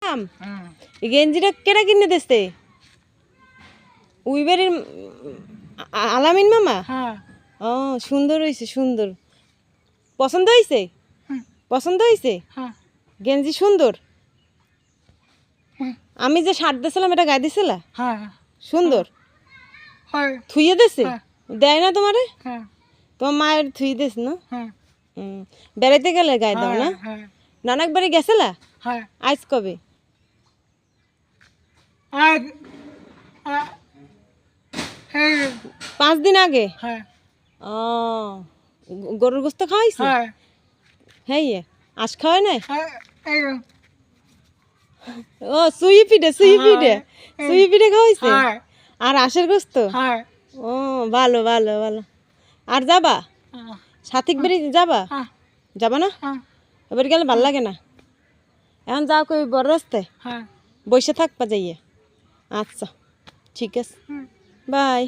গেছিলাম এই গেঞ্জিটা কেটা কিনে দিছে উইবারের আলামিন মামা ও সুন্দর হয়েছে সুন্দর পছন্দ হয়েছে পছন্দ হয়েছে গেঞ্জি সুন্দর আমি যে শার্ট দিয়েছিলাম এটা গায়ে দিছিল সুন্দর থুইয়ে দিছে দেয় না তোমারে তোমার মায়ের থুই দিস না বেড়াইতে গেলে গায়ে দাও না নানাক বাড়ি গেছিলা আজ কবে 5 দিন আগে ও গরুর গোস্ত খাওয়াইছে হ্যাঁ আজ খাওয়াই নাই ও সুই পিঠে খাওয়াইছে আর আশের গোস্ত ও ভালো ভালো ভালো আর যাবা সাথিক বাড়ি যাবা যাবা না এবার গেলে ভাল লাগে না এখন যাও কই বড় রাস্তায় বসে থাকবা যাইয়ে আচ্ছা ঠিক আছে বাই